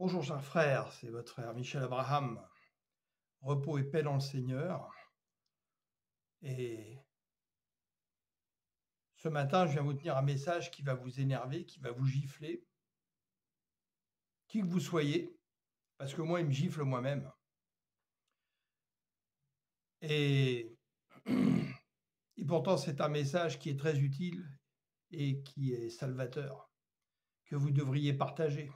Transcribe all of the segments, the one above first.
Bonjour chers frères, c'est votre frère Michel Abraham. Repos et paix dans le Seigneur. Et ce matin, je viens vous tenir un message qui va vous énerver, qui va vous gifler, qui que vous soyez, parce que moi, il me gifle moi-même. Et pourtant, c'est un message qui est très utile et qui est salvateur, que vous devriez partager,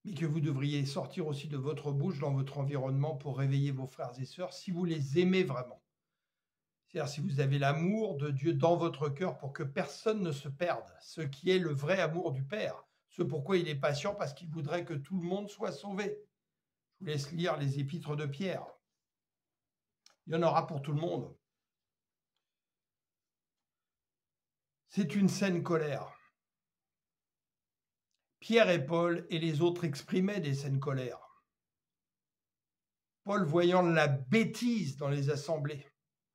mais que vous devriez sortir aussi de votre bouche dans votre environnement pour réveiller vos frères et sœurs si vous les aimez vraiment. C'est-à-dire si vous avez l'amour de Dieu dans votre cœur pour que personne ne se perde, ce qui est le vrai amour du Père, ce pourquoi il est patient, parce qu'il voudrait que tout le monde soit sauvé. Je vous laisse lire les épîtres de Pierre. Il y en aura pour tout le monde. C'est une saine colère. Pierre et Paul et les autres exprimaient des saines colères. Paul, voyant la bêtise dans les assemblées,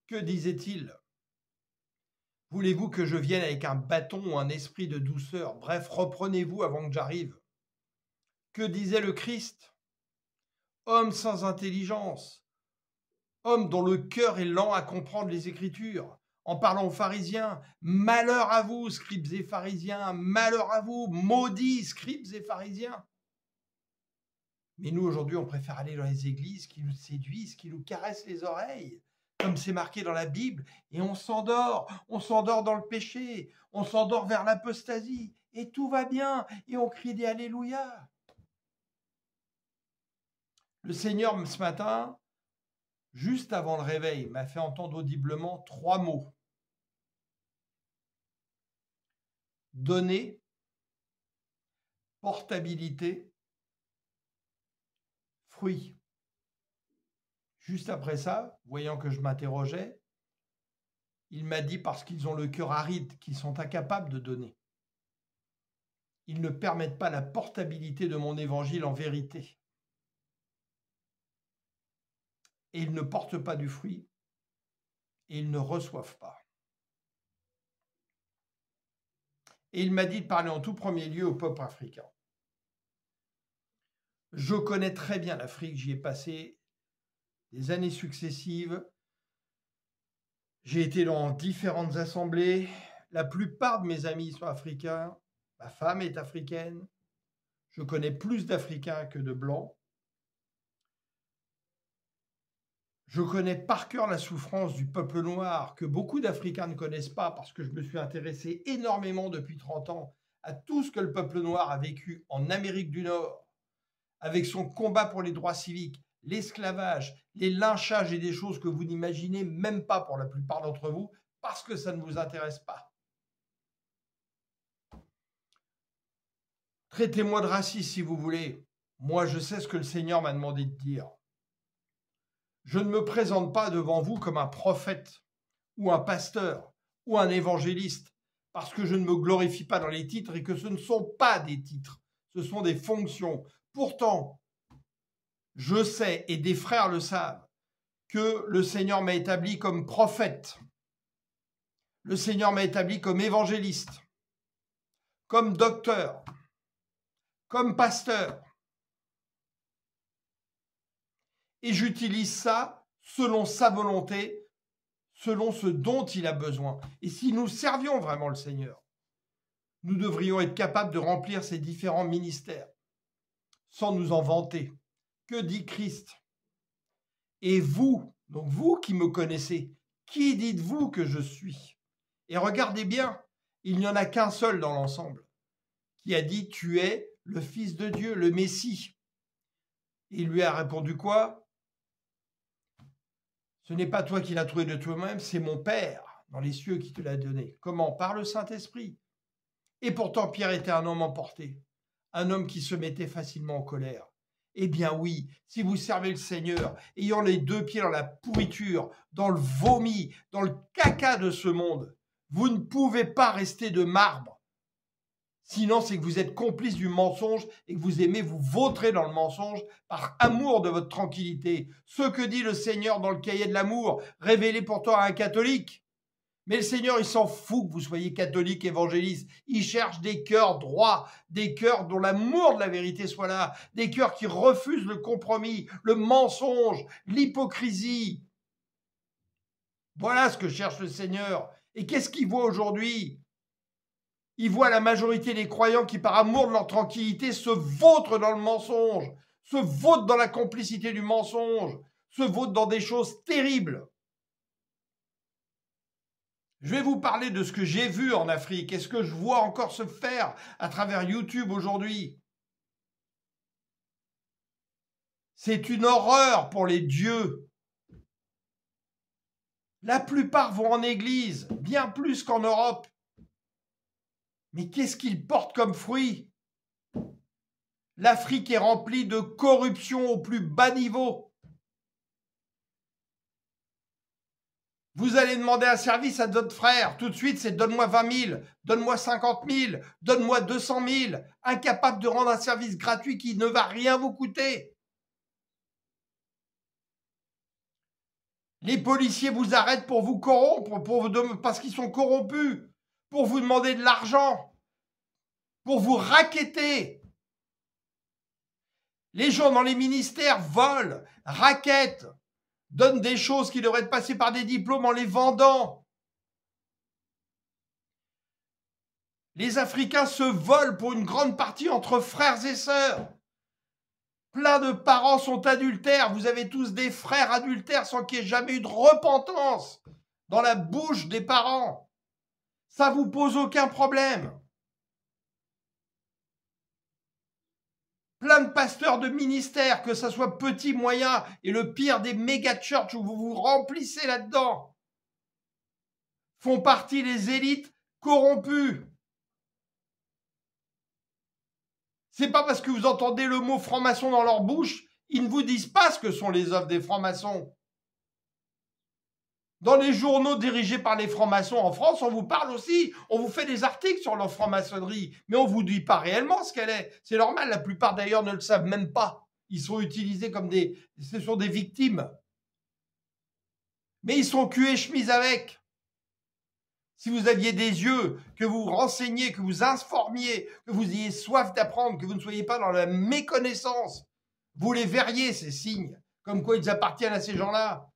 que disait-il ? Voulez-vous que je vienne avec un bâton ou un esprit de douceur? Bref, reprenez-vous avant que j'arrive. Que disait le Christ? Homme sans intelligence, homme dont le cœur est lent à comprendre les Écritures, en parlant aux pharisiens, malheur à vous, scribes et pharisiens, malheur à vous, maudits scribes et pharisiens. Mais nous, aujourd'hui, on préfère aller dans les églises qui nous séduisent, qui nous caressent les oreilles, comme c'est marqué dans la Bible, et on s'endort dans le péché, on s'endort vers l'apostasie, et tout va bien, et on crie des Alléluia. Le Seigneur, ce matin, juste avant le réveil, m'a fait entendre audiblement 3 mots. Donner, portabilité, fruit. Juste après ça, voyant que je m'interrogeais, il m'a dit parce qu'ils ont le cœur aride, qu'ils sont incapables de donner. Ils ne permettent pas la portabilité de mon évangile en vérité. Et ils ne portent pas du fruit, et ils ne reçoivent pas. Et il m'a dit de parler en tout premier lieu au peuple africain. Je connais très bien l'Afrique, j'y ai passé des années successives. J'ai été dans différentes assemblées. La plupart de mes amis sont africains. Ma femme est africaine. Je connais plus d'Africains que de Blancs. Je connais par cœur la souffrance du peuple noir que beaucoup d'Africains ne connaissent pas parce que je me suis intéressé énormément depuis 30 ans à tout ce que le peuple noir a vécu en Amérique du Nord, avec son combat pour les droits civiques, l'esclavage, les lynchages et des choses que vous n'imaginez même pas pour la plupart d'entre vous parce que ça ne vous intéresse pas. Traitez-moi de raciste si vous voulez. Moi, je sais ce que le Seigneur m'a demandé de dire. Je ne me présente pas devant vous comme un prophète ou un pasteur ou un évangéliste parce que je ne me glorifie pas dans les titres et que ce ne sont pas des titres, ce sont des fonctions. Pourtant, je sais, et des frères le savent, que le Seigneur m'a établi comme prophète. Le Seigneur m'a établi comme évangéliste, comme docteur, comme pasteur. Et j'utilise ça selon sa volonté, selon ce dont il a besoin. Et si nous servions vraiment le Seigneur, nous devrions être capables de remplir ces différents ministères sans nous en vanter. Que dit Christ? Et vous, donc vous qui me connaissez, qui dites-vous que je suis? Et regardez bien, il n'y en a qu'un seul dans l'ensemble qui a dit « Tu es le Fils de Dieu, le Messie ». Il lui a répondu quoi? Ce n'est pas toi qui l'as trouvé de toi-même, c'est mon Père dans les cieux qui te l'a donné. Comment? Par le Saint-Esprit. Et pourtant, Pierre était un homme emporté, un homme qui se mettait facilement en colère. Eh bien oui, si vous servez le Seigneur, ayant les 2 pieds dans la pourriture, dans le vomi, dans le caca de ce monde, vous ne pouvez pas rester de marbre. Sinon, c'est que vous êtes complice du mensonge et que vous aimez vous vautrer dans le mensonge par amour de votre tranquillité. Ce que dit le Seigneur dans le cahier de l'amour, révélé pourtant à un catholique. Mais le Seigneur, il s'en fout que vous soyez catholique, évangéliste. Il cherche des cœurs droits, des cœurs dont l'amour de la vérité soit là, des cœurs qui refusent le compromis, le mensonge, l'hypocrisie. Voilà ce que cherche le Seigneur. Et qu'est-ce qu'il voit aujourd'hui? Il voit la majorité des croyants qui, par amour de leur tranquillité, se vautrent dans le mensonge, se vautrent dans la complicité du mensonge, se vautrent dans des choses terribles. Je vais vous parler de ce que j'ai vu en Afrique et ce que je vois encore se faire à travers YouTube aujourd'hui. C'est une horreur pour les dieux. La plupart vont en église, bien plus qu'en Europe. Mais qu'est-ce qu'ils portent comme fruit? L'Afrique est remplie de corruption au plus bas niveau. Vous allez demander un service à votre frère, tout de suite c'est donne-moi 20 000, donne-moi 50 000, donne-moi 200 000, incapable de rendre un service gratuit qui ne va rien vous coûter. Les policiers vous arrêtent pour vous corrompre, parce qu'ils sont corrompus, pour vous demander de l'argent, pour vous racketter. Les gens dans les ministères volent, rackettent, donnent des choses qui devraient être passées par des diplômes en les vendant. Les Africains se volent pour une grande partie entre frères et sœurs. Plein de parents sont adultères. Vous avez tous des frères adultères sans qu'il y ait jamais eu de repentance dans la bouche des parents. Ça vous pose aucun problème. Plein de pasteurs de ministères, que ça soit petit, moyen et le pire des méga church où vous vous remplissez là-dedans, font partie des élites corrompues. C'est pas parce que vous entendez le mot franc-maçon dans leur bouche, ils ne vous disent pas ce que sont les œuvres des francs-maçons. Dans les journaux dirigés par les francs-maçons en France, on vous parle aussi, on vous fait des articles sur leur franc-maçonnerie, mais on ne vous dit pas réellement ce qu'elle est. C'est normal, la plupart d'ailleurs ne le savent même pas. Ils sont utilisés comme ce sont des victimes. Mais ils sont cul et chemise avec. Si vous aviez des yeux, que vous renseigniez, que vous informiez, que vous ayez soif d'apprendre, que vous ne soyez pas dans la méconnaissance, vous les verriez, ces signes, comme quoi ils appartiennent à ces gens-là.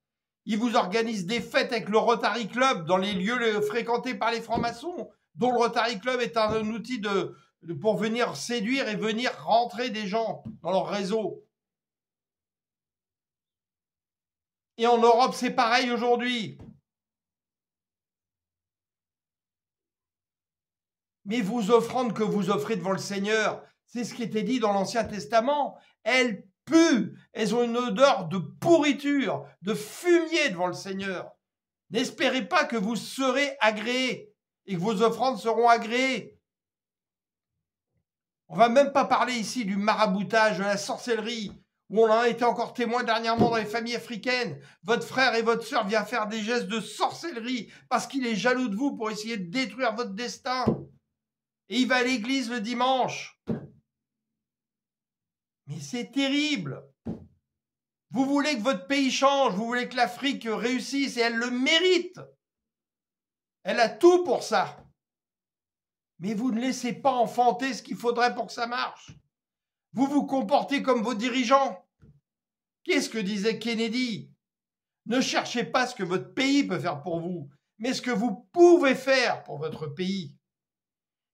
Ils vous organisent des fêtes avec le Rotary Club dans les lieux fréquentés par les francs-maçons, dont le Rotary Club est un outil pour venir séduire et venir rentrer des gens dans leur réseau. Et en Europe, c'est pareil aujourd'hui. Mais vos offrandes que vous offrez devant le Seigneur, c'est ce qui était dit dans l'Ancien Testament, elles puent, elles ont une odeur de pourriture, de fumier devant le Seigneur. N'espérez pas que vous serez agréés et que vos offrandes seront agréées. On va même pas parler ici du maraboutage, de la sorcellerie, où on en a été encore témoin dernièrement dans les familles africaines. Votre frère et votre sœur viennent faire des gestes de sorcellerie parce qu'il est jaloux de vous pour essayer de détruire votre destin. Et il va à l'église le dimanche. Mais c'est terrible. Vous voulez que votre pays change, vous voulez que l'Afrique réussisse et elle le mérite. Elle a tout pour ça. Mais vous ne laissez pas enfanter ce qu'il faudrait pour que ça marche. Vous vous comportez comme vos dirigeants. Qu'est-ce que disait Kennedy? Ne cherchez pas ce que votre pays peut faire pour vous, mais ce que vous pouvez faire pour votre pays.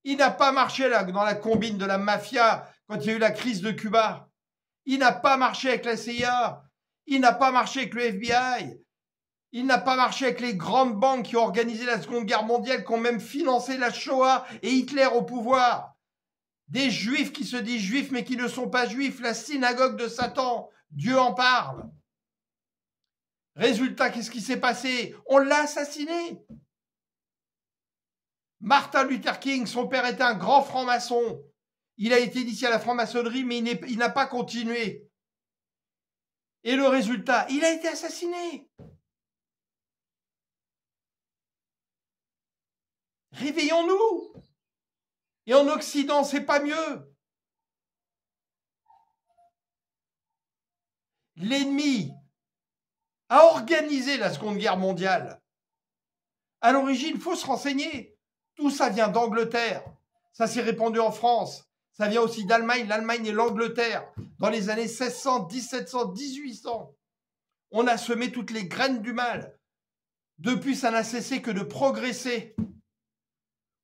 Il n'a pas marché là, dans la combine de la mafia quand il y a eu la crise de Cuba. Il n'a pas marché avec la CIA. Il n'a pas marché avec le FBI. Il n'a pas marché avec les grandes banques qui ont organisé la Seconde Guerre mondiale, qui ont même financé la Shoah et Hitler au pouvoir. Des juifs qui se disent juifs mais qui ne sont pas juifs. La synagogue de Satan. Dieu en parle. Résultat, qu'est-ce qui s'est passé? On l'a assassiné. Martin Luther King, son père était un grand franc-maçon. Il a été initié à la franc-maçonnerie, mais il n'a pas continué. Et le résultat, il a été assassiné. Réveillons-nous. Et en Occident, c'est pas mieux. L'ennemi a organisé la Seconde Guerre mondiale. À l'origine, il faut se renseigner. Tout ça vient d'Angleterre. Ça s'est répandu en France. Ça vient aussi d'Allemagne, l'Allemagne et l'Angleterre. Dans les années 1600, 1700, 1800, on a semé toutes les graines du mal. Depuis, ça n'a cessé que de progresser.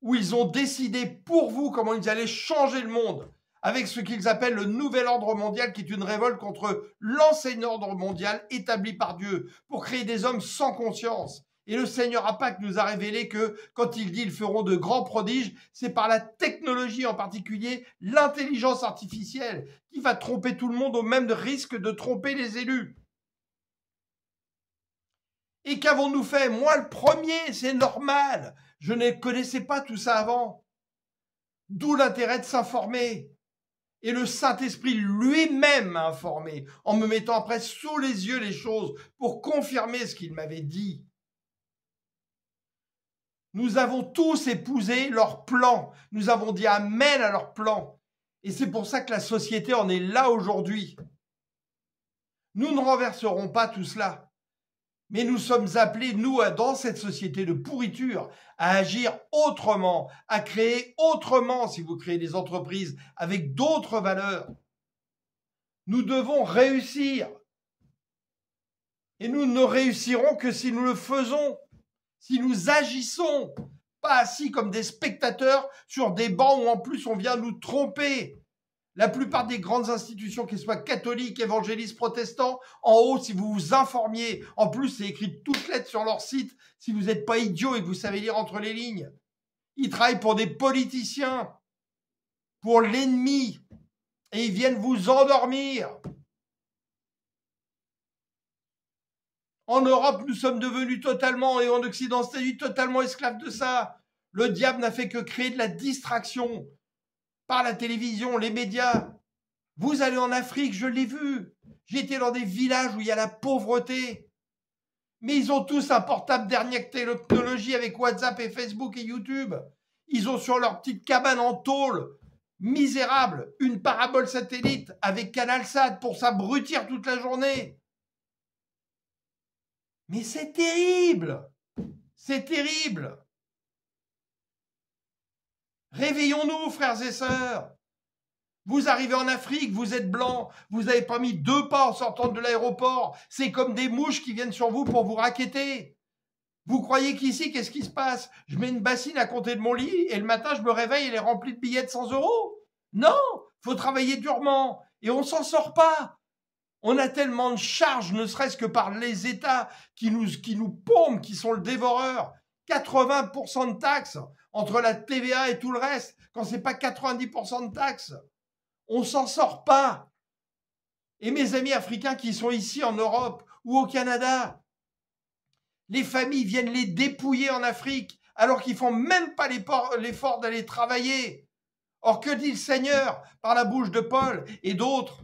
Où ils ont décidé pour vous comment ils allaient changer le monde avec ce qu'ils appellent le nouvel ordre mondial, qui est une révolte contre l'ancien ordre mondial établi par Dieu pour créer des hommes sans conscience. Et le Seigneur Apak nous a révélé que quand il dit ils feront de grands prodiges, c'est par la technologie, en particulier l'intelligence artificielle, qui va tromper tout le monde au même risque de tromper les élus. Et qu'avons-nous fait? Moi le premier, c'est normal. Je ne connaissais pas tout ça avant. D'où l'intérêt de s'informer. Et le Saint-Esprit lui-même m'a informé, en me mettant après sous les yeux les choses pour confirmer ce qu'il m'avait dit. Nous avons tous épousé leur plan. Nous avons dit amen à leur plan. Et c'est pour ça que la société en est là aujourd'hui. Nous ne renverserons pas tout cela. Mais nous sommes appelés, nous, dans cette société de pourriture, à agir autrement, à créer autrement si vous créez des entreprises avec d'autres valeurs. Nous devons réussir. Et nous ne réussirons que si nous le faisons, si nous agissons, pas assis comme des spectateurs sur des bancs où en plus on vient nous tromper. La plupart des grandes institutions, qu'elles soient catholiques, évangélistes, protestants, en haut, si vous vous informiez, en plus c'est écrit toutes lettres sur leur site, si vous n'êtes pas idiot et que vous savez lire entre les lignes. Ils travaillent pour des politiciens, pour l'ennemi, et ils viennent vous endormir. En Europe, nous sommes devenus totalement, et en Occident, c'est totalement esclaves de ça. Le diable n'a fait que créer de la distraction par la télévision, les médias. Vous allez en Afrique, je l'ai vu. J'ai été dans des villages où il y a la pauvreté. Mais ils ont tous un portable dernière technologie avec WhatsApp et Facebook et YouTube. Ils ont sur leur petite cabane en tôle, misérable, une parabole satellite avec CanalSat pour s'abrutir toute la journée. Mais c'est terrible. C'est terrible. Réveillons-nous, frères et sœurs. Vous arrivez en Afrique, vous êtes blanc, vous n'avez pas mis 2 pas en sortant de l'aéroport. C'est comme des mouches qui viennent sur vous pour vous racketter. Vous croyez qu'ici, qu'est-ce qui se passe? Je mets une bassine à côté de mon lit et le matin, je me réveille, elle est remplie de billets de 100 €. Non, faut travailler durement et on s'en sort pas. On a tellement de charges, ne serait-ce que par les États qui nous pompent, qui sont le dévoreur. 80% de taxes entre la TVA et tout le reste, quand c'est pas 90% de taxes. On s'en sort pas. Et mes amis africains qui sont ici en Europe ou au Canada, les familles viennent les dépouiller en Afrique alors qu'ils font même pas l'effort d'aller travailler. Or, que dit le Seigneur par la bouche de Paul et d'autres?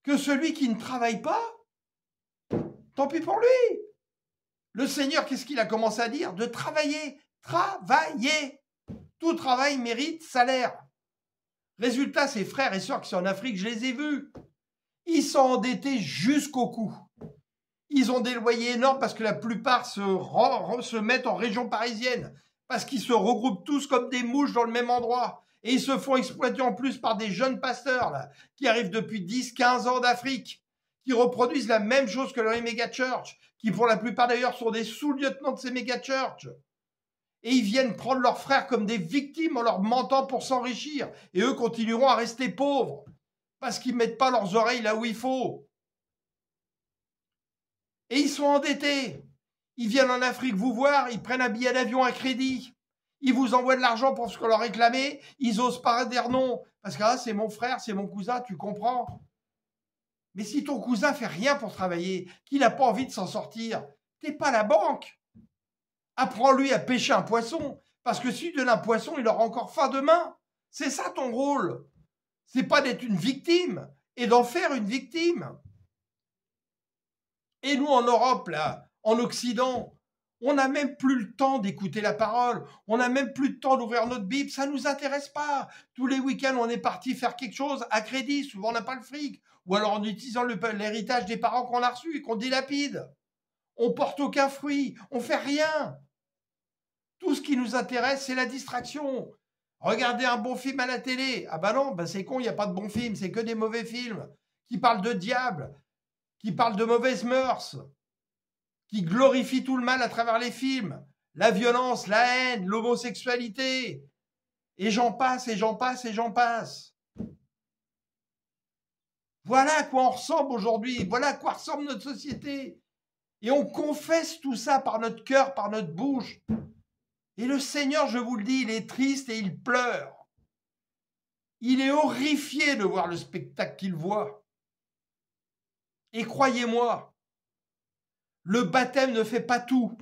Que celui qui ne travaille pas, tant pis pour lui. Le Seigneur, qu'est-ce qu'il a commencé à dire? De travailler. Travailler. Tout travail mérite salaire. Résultat, ces frères et sœurs qui sont en Afrique, je les ai vus. Ils sont endettés jusqu'au cou. Ils ont des loyers énormes parce que la plupart se mettent en région parisienne. Parce qu'ils se regroupent tous comme des mouches dans le même endroit. Et ils se font exploiter en plus par des jeunes pasteurs là, qui arrivent depuis 10-15 ans d'Afrique, qui reproduisent la même chose que dans les méga-churches, qui pour la plupart d'ailleurs sont des sous-lieutenants de ces méga-churches. Et ils viennent prendre leurs frères comme des victimes en leur mentant pour s'enrichir. Et eux continueront à rester pauvres parce qu'ils ne mettent pas leurs oreilles là où il faut. Et ils sont endettés. Ils viennent en Afrique vous voir, ils prennent un billet d'avion à crédit. Ils vous envoient de l'argent pour ce qu'on leur réclamait. Ils osent pas dire non. Parce que ah, c'est mon frère, c'est mon cousin, tu comprends. Mais si ton cousin fait rien pour travailler, qu'il n'a pas envie de s'en sortir, t'es pas la banque. Apprends-lui à pêcher un poisson, parce que si tu donnes un poisson, il aura encore faim demain. C'est ça ton rôle. C'est pas d'être une victime et d'en faire une victime. Et nous, en Europe, là, en Occident, on n'a même plus le temps d'écouter la parole. On n'a même plus le temps d'ouvrir notre Bible. Ça ne nous intéresse pas. Tous les week-ends, on est parti faire quelque chose à crédit. Souvent, on n'a pas le fric. Ou alors en utilisant l'héritage des parents qu'on a reçus et qu'on dilapide. On porte aucun fruit, on fait rien. Tout ce qui nous intéresse, c'est la distraction. Regardez un bon film à la télé. Ah bah non, bah c'est con, il n'y a pas de bons films, c'est que des mauvais films qui parlent de diable, qui parlent de mauvaises mœurs, qui glorifient tout le mal à travers les films, la violence, la haine, l'homosexualité, et j'en passe, et j'en passe, et j'en passe. Voilà à quoi on ressemble aujourd'hui, voilà à quoi ressemble notre société. Et on confesse tout ça par notre cœur, par notre bouche. Et le Seigneur, je vous le dis, il est triste et il pleure. Il est horrifié de voir le spectacle qu'il voit. Et croyez-moi, le baptême ne fait pas tout.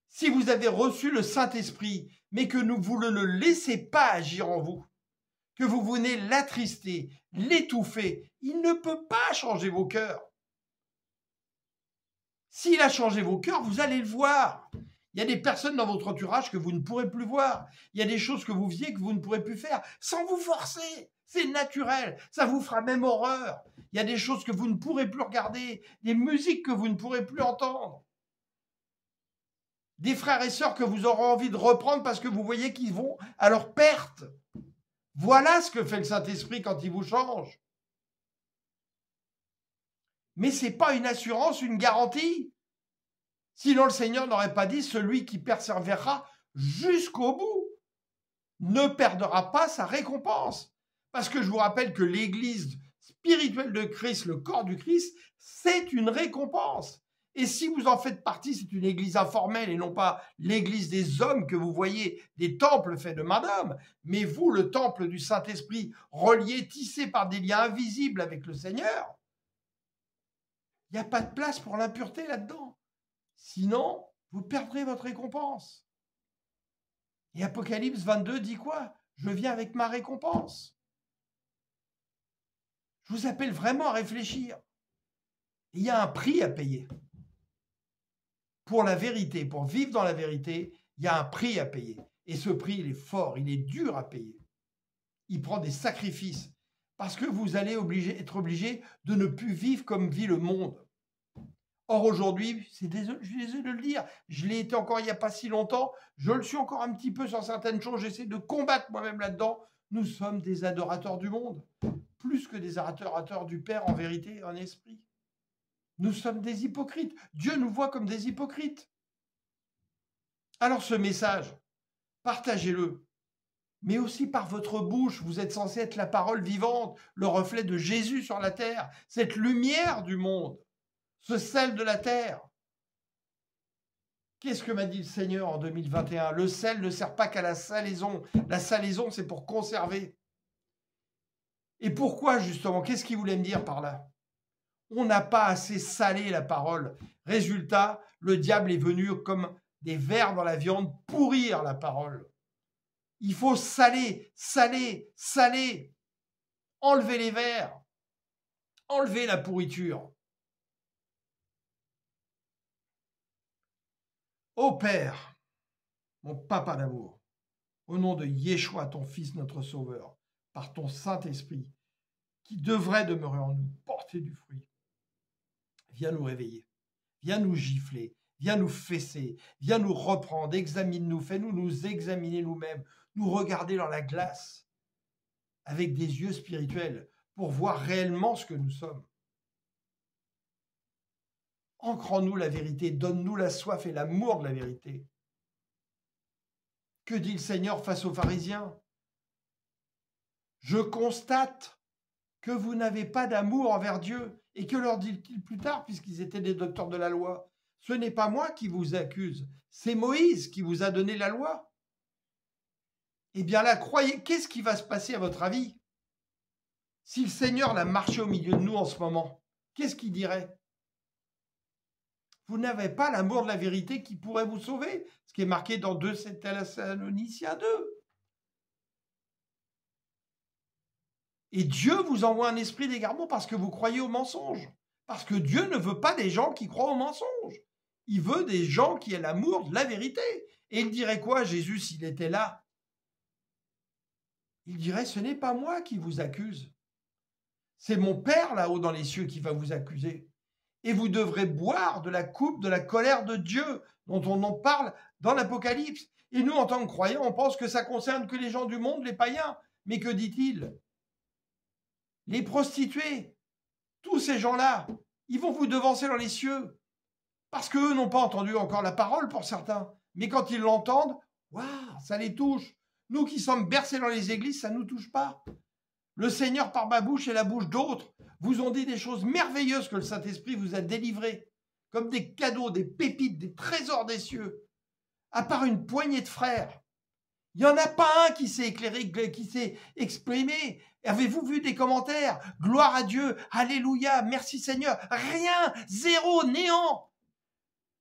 Si vous avez reçu le Saint-Esprit, mais que vous ne le laissez pas agir en vous, que vous venez l'attrister, l'étouffer, il ne peut pas changer vos cœurs. S'il a changé vos cœurs, vous allez le voir. Il y a des personnes dans votre entourage que vous ne pourrez plus voir. Il y a des choses que vous faisiez que vous ne pourrez plus faire sans vous forcer. C'est naturel. Ça vous fera même horreur. Il y a des choses que vous ne pourrez plus regarder, des musiques que vous ne pourrez plus entendre. Des frères et sœurs que vous aurez envie de reprendre parce que vous voyez qu'ils vont à leur perte. Voilà ce que fait le Saint-Esprit quand il vous change. Mais ce n'est pas une assurance, une garantie. Sinon le Seigneur n'aurait pas dit « celui qui persévérera jusqu'au bout ne perdra pas sa récompense ». Parce que je vous rappelle que l'Église spirituelle de Christ, le corps du Christ, c'est une récompense. Et si vous en faites partie, c'est une église informelle et non pas l'église des hommes que vous voyez, des temples faits de main d'homme. Mais vous, le temple du Saint-Esprit, relié, tissé par des liens invisibles avec le Seigneur, il n'y a pas de place pour l'impureté là-dedans. Sinon, vous perdrez votre récompense. Et Apocalypse 22 dit quoi? Je viens avec ma récompense. Je vous appelle vraiment à réfléchir. Il y a un prix à payer. Pour la vérité, pour vivre dans la vérité, il y a un prix à payer. Et ce prix, il est fort, il est dur à payer. Il prend des sacrifices. Parce que vous allez être obligé de ne plus vivre comme vit le monde. Or aujourd'hui, je suis désolé de le dire, je l'ai été encore il n'y a pas si longtemps, je le suis encore un petit peu sur certaines choses, j'essaie de combattre moi-même là-dedans. Nous sommes des adorateurs du monde, plus que des adorateurs du Père en vérité et en esprit. Nous sommes des hypocrites. Dieu nous voit comme des hypocrites. Alors ce message, partagez-le. Mais aussi par votre bouche, vous êtes censé être la parole vivante, le reflet de Jésus sur la terre, cette lumière du monde, ce sel de la terre. Qu'est-ce que m'a dit le Seigneur en 2021? Le sel ne sert pas qu'à la salaison. La salaison, c'est pour conserver. Et pourquoi justement? Qu'est-ce qu'il voulait me dire par là? On n'a pas assez salé la parole. Résultat, le diable est venu comme des vers dans la viande pourrir la parole. Il faut saler, saler, saler. Enlever les vers. Enlever la pourriture. Ô Père, mon papa d'amour, au nom de Yeshua, ton Fils, notre Sauveur, par ton Saint-Esprit, qui devrait demeurer en nous, porter du fruit, viens nous réveiller, viens nous gifler, viens nous fesser, viens nous reprendre, examine-nous, fais-nous nous examiner nous-mêmes, nous regarder dans la glace avec des yeux spirituels pour voir réellement ce que nous sommes. Ancre en nous la vérité, donne-nous la soif et l'amour de la vérité. Que dit le Seigneur face aux pharisiens? Je constate que vous n'avez pas d'amour envers Dieu. Et que leur dit-il plus tard, puisqu'ils étaient des docteurs de la loi? Ce n'est pas moi qui vous accuse, c'est Moïse qui vous a donné la loi. Eh bien là, croyez, qu'est-ce qui va se passer à votre avis? Si le Seigneur l'a marché au milieu de nous en ce moment, qu'est-ce qu'il dirait? Vous n'avez pas l'amour de la vérité qui pourrait vous sauver, ce qui est marqué dans 2 Thessaloniciens 2. Et Dieu vous envoie un esprit d'égarement parce que vous croyez au mensonge. Parce que Dieu ne veut pas des gens qui croient au mensonge. Il veut des gens qui aient l'amour de la vérité. Et il dirait quoi, Jésus, s'il était là? Il dirait, ce n'est pas moi qui vous accuse. C'est mon Père là-haut dans les cieux qui va vous accuser. et vous devrez boire de la coupe de la colère de Dieu, dont on en parle dans l'Apocalypse. Et nous, en tant que croyants, on pense que ça concerne que les gens du monde, les païens. Mais que dit-il? Les prostituées, tous ces gens-là, ils vont vous devancer dans les cieux. Parce qu'eux n'ont pas entendu encore la parole pour certains. Mais quand ils l'entendent, waouh, ça les touche. Nous qui sommes bercés dans les églises, ça ne nous touche pas. Le Seigneur, par ma bouche et la bouche d'autres, vous ont dit des choses merveilleuses que le Saint-Esprit vous a délivrées, comme des cadeaux, des pépites, des trésors des cieux. À part une poignée de frères, il n'y en a pas un qui s'est éclairé, qui s'est exprimé. Avez-vous vu des commentaires? Gloire à Dieu, alléluia, merci Seigneur. Rien, zéro, néant.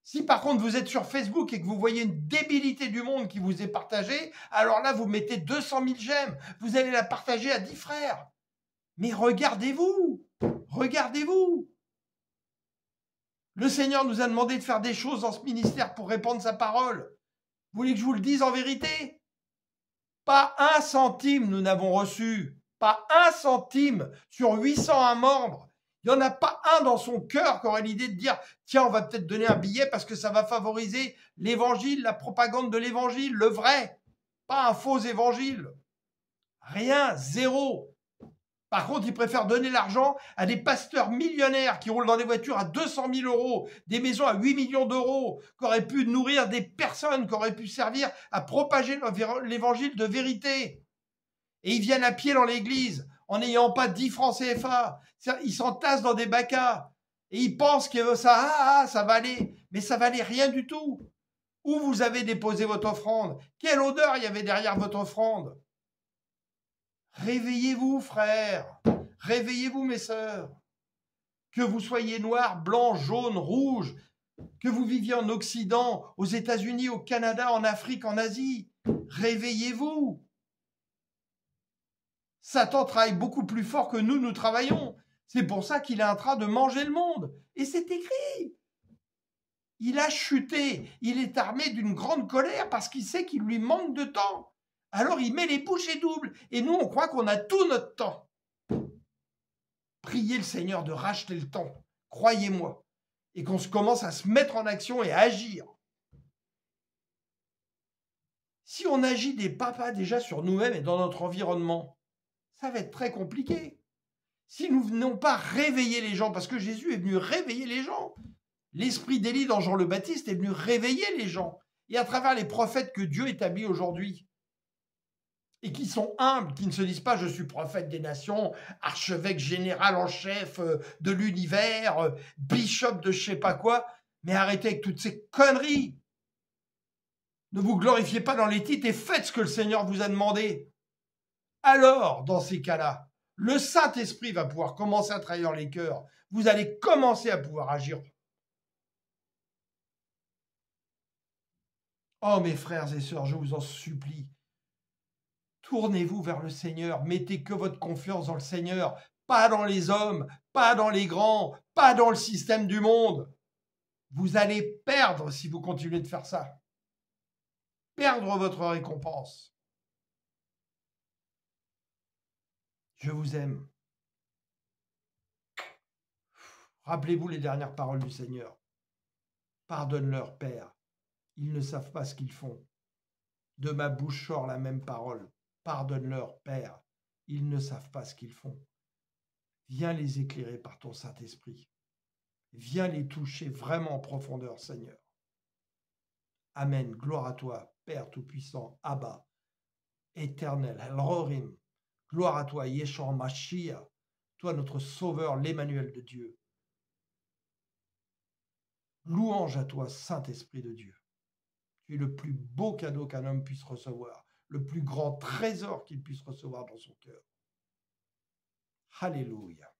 Si par contre vous êtes sur Facebook et que vous voyez une débilité du monde qui vous est partagée, alors là vous mettez 200 000 j'aime, vous allez la partager à 10 frères. Mais regardez-vous, regardez-vous. Le Seigneur nous a demandé de faire des choses dans ce ministère pour répandre sa parole. Vous voulez que je vous le dise en vérité? Pas un centime nous n'avons reçu, pas un centime sur 801 membres. Il n'y en a pas un dans son cœur qui aurait l'idée de dire « Tiens, on va peut-être donner un billet parce que ça va favoriser l'évangile, la propagande de l'évangile, le vrai, pas un faux évangile. » Rien, zéro. Par contre, ils préfèrent donner l'argent à des pasteurs millionnaires qui roulent dans des voitures à 200 000 euros, des maisons à 8 millions d'euros, qui auraient pu nourrir des personnes, qui auraient pu servir à propager l'évangile de vérité. Et ils viennent à pied dans l'église en n'ayant pas 10 francs CFA. Ils s'entassent dans des bacas et ils pensent que ça va aller. Mais ça va aller rien du tout. Où vous avez déposé votre offrande? Quelle odeur il y avait derrière votre offrande? Réveillez-vous, frères. Réveillez-vous, mes sœurs. Que vous soyez noir, blanc, jaune, rouge, que vous viviez en Occident, aux États-Unis, au Canada, en Afrique, en Asie, réveillez-vous. Satan travaille beaucoup plus fort que nous travaillons. C'est pour ça qu'il est en train de manger le monde. Et c'est écrit. Il a chuté. Il est armé d'une grande colère parce qu'il sait qu'il lui manque de temps. Alors il met les bouchées doubles. Et nous, on croit qu'on a tout notre temps. Priez le Seigneur de racheter le temps. Croyez-moi. Et qu'on se commence à se mettre en action et à agir. Si on agit des papas déjà sur nous-mêmes et dans notre environnement, ça va être très compliqué. Si nous ne venons pas réveiller les gens, parce que Jésus est venu réveiller les gens, l'esprit d'Élie dans Jean le Baptiste est venu réveiller les gens. Et à travers les prophètes que Dieu établit aujourd'hui, et qui sont humbles, qui ne se disent pas « je suis prophète des nations, archevêque général en chef de l'univers, bishop de je sais pas quoi », mais arrêtez avec toutes ces conneries. Ne vous glorifiez pas dans les titres et faites ce que le Seigneur vous a demandé. Alors, dans ces cas-là, le Saint-Esprit va pouvoir commencer à travailler dans les cœurs. Vous allez commencer à pouvoir agir. Oh, mes frères et sœurs, je vous en supplie, tournez-vous vers le Seigneur. Mettez que votre confiance dans le Seigneur, pas dans les hommes, pas dans les grands, pas dans le système du monde. Vous allez perdre si vous continuez de faire ça. Perdre votre récompense. Je vous aime. Rappelez-vous les dernières paroles du Seigneur. Pardonne-leur, Père. Ils ne savent pas ce qu'ils font. De ma bouche sort la même parole. Pardonne-leur, Père. Ils ne savent pas ce qu'ils font. Viens les éclairer par ton Saint-Esprit. Viens les toucher vraiment en profondeur, Seigneur. Amen. Gloire à toi, Père Tout-Puissant, Abba, Éternel, El-Rorim. Gloire à toi, Yeshua Mashiach, toi notre Sauveur, l'Emmanuel de Dieu. Louange à toi, Saint-Esprit de Dieu. Tu es le plus beau cadeau qu'un homme puisse recevoir, le plus grand trésor qu'il puisse recevoir dans son cœur. Alléluia.